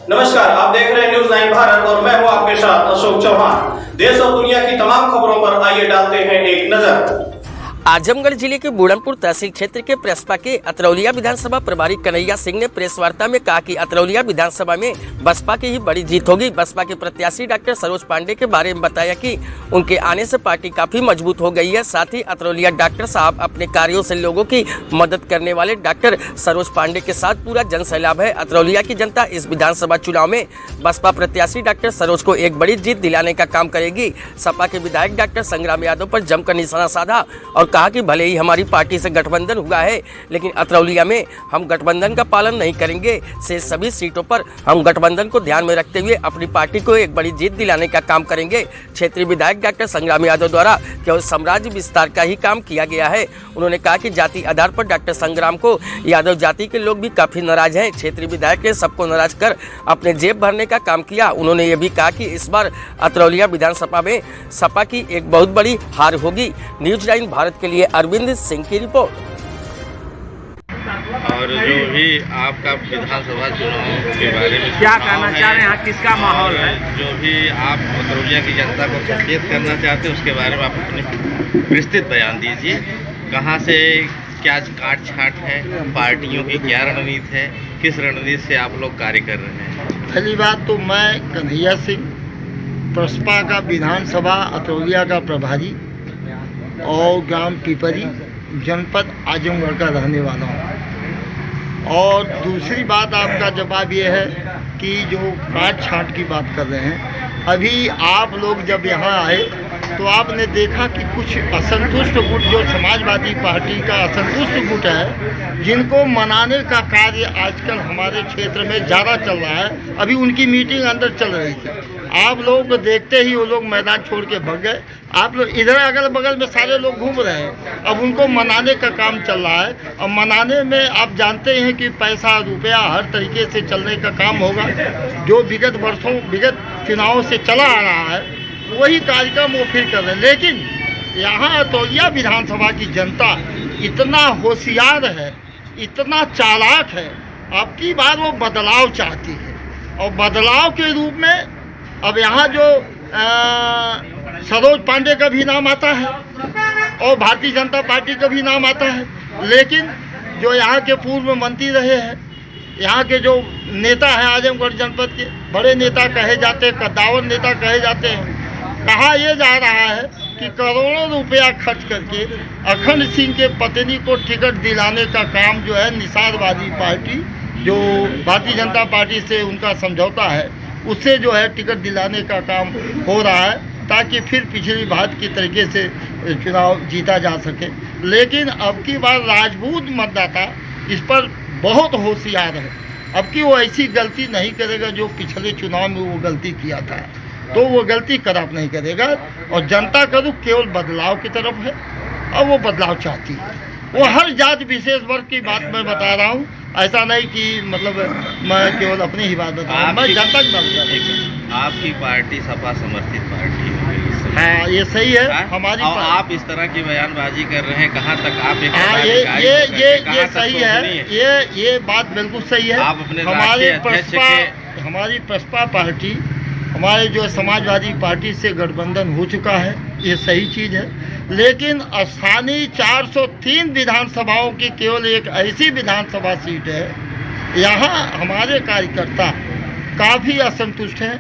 नमस्कार, आप देख रहे हैं न्यूज 9 भारत और मैं हूं आपके साथ अशोक चौहान। देश और दुनिया की तमाम खबरों पर आइए डालते हैं एक नजर। आजमगढ़ जिले के बूढ़नपुर तहसील क्षेत्र के प्रेसपा के अतरौलिया विधानसभा प्रभारी कन्हैया सिंह ने प्रेस वार्ता में कहा कि अतरौलिया विधानसभा में बसपा की ही बड़ी जीत होगी। बसपा के प्रत्याशी डॉक्टर सरोज पांडे के बारे में बताया कि उनके आने से पार्टी काफी मजबूत हो गई है। साथ ही अतरौलिया डॉक्टर साहब अपने कार्यों से लोगों की मदद करने वाले डॉक्टर सरोज पांडे के साथ पूरा जन सैलाब है। अतरौलिया की जनता इस विधानसभा चुनाव में बसपा प्रत्याशी डॉक्टर सरोज को एक बड़ी जीत दिलाने का काम करेगी। सपा के विधायक डॉक्टर संग्राम यादव पर जमकर निशाना साधा और कहा कि भले ही हमारी पार्टी से गठबंधन हुआ है, लेकिन अतरौलिया में हम गठबंधन का पालन नहीं करेंगे। से सभी सीटों पर हम गठबंधन को ध्यान में रखते हुए अपनी पार्टी को एक बड़ी जीत दिलाने का काम करेंगे। क्षेत्रीय विधायक डॉक्टर संग्राम यादव द्वारा केवल साम्राज्य विस्तार का ही काम किया गया है। उन्होंने कहा कि जाति आधार पर डॉक्टर संग्राम को यादव जाति के लोग भी काफी नाराज हैं। क्षेत्रीय विधायक ने सबको नाराज कर अपने जेब भरने का काम किया। उन्होंने ये भी कहा कि इस बार अतरौलिया विधानसभा में सपा की एक बहुत बड़ी हार होगी। न्यूज 9 भारत के लिए अरविंद सिंह की रिपोर्ट। और जो भी आपका विधानसभा चुनाव के बारे में क्या कहना चाह रहे हैं, यहाँ किसका माहौल है? जो भी आप अतरौलिया की जनता को सचेत करना चाहते हैं उसके बारे में आप अपनी विस्तृत बयान दीजिए। कहाँ से क्या काट छाट है, पार्टियों की क्या रणनीति है, किस रणनीति से आप लोग कार्य कर रहे हैं? पहली बात तो मैं कन्हैया सिंह, प्रसपा का विधानसभा अतरौलिया का प्रभारी और ग्राम पिपरी, जनपद आजमगढ़ का रहने वाला हूँ। और दूसरी बात आपका जवाब ये है कि जो काट छाट की बात कर रहे हैं, अभी आप लोग जब यहाँ आए तो आपने देखा कि कुछ असंतुष्ट गुट, जो समाजवादी पार्टी का असंतुष्ट गुट है, जिनको मनाने का कार्य आजकल हमारे क्षेत्र में ज़्यादा चल रहा है। अभी उनकी मीटिंग अंदर चल रही थी, आप लोगों को देखते ही वो लोग मैदान छोड़ के भाग गए। आप लोग इधर अगल बगल में सारे लोग घूम रहे हैं। अब उनको मनाने का काम चल रहा है। और मनाने में आप जानते हैं कि पैसा रुपया हर तरीके से चलने का काम होगा। जो विगत वर्षों, विगत चुनावों से चला आ रहा है, वही कार्यक्रम वो फिर कर रहे हैं। लेकिन यहाँ अतरौलिया विधानसभा की जनता इतना होशियार है, इतना चालाक है, अब की बार वो बदलाव चाहती है। और बदलाव के रूप में अब यहाँ जो सरोज पांडे का भी नाम आता है और भारतीय जनता पार्टी का भी नाम आता है। लेकिन जो यहाँ के पूर्व मंत्री रहे हैं, यहाँ के जो नेता हैं आजमगढ़ जनपद के बड़े नेता कहे जाते हैं, कद्दावर नेता कहे जाते हैं, कहा यह जा रहा है कि करोड़ों रुपया खर्च करके अखंड सिंह के पत्नी को टिकट दिलाने का काम जो है निषादवादी पार्टी, जो भारतीय जनता पार्टी से उनका समझौता है, उससे जो है टिकट दिलाने का काम हो रहा है, ताकि फिर पिछली बात की तरीके से चुनाव जीता जा सके। लेकिन अब की बार राजपूत मतदाता इस पर बहुत होशियार है। अब की वो ऐसी गलती नहीं करेगा जो पिछले चुनाव में वो गलती किया था, तो वो गलती खराब नहीं करेगा। और जनता का रुख केवल बदलाव की तरफ है और वो बदलाव चाहती है। वो हर जाति विशेष वर्ग की बात मैं बता रहा हूँ, ऐसा नहीं कि मतलब मैं केवल अपनी ही बात बता रहा हूँ, मैं जनता की बात बता रहा हूँ। आपकी पार्टी सपा समर्थित पार्टी हो गई इस समय। हाँ, ये सही है। हमारी आप इस तरह की बयानबाजी कर रहे हैं, कहाँ तक आप एक हाँ, ये सही है। ये बात बिल्कुल सही है। आप अपने हमारी प्रसपा पार्टी, हमारे जो समाजवादी पार्टी से गठबंधन हो चुका है, ये सही चीज़ है। लेकिन स्थानीय 403 विधानसभाओं की केवल एक ऐसी विधानसभा सीट है, यहाँ हमारे कार्यकर्ता काफ़ी असंतुष्ट हैं।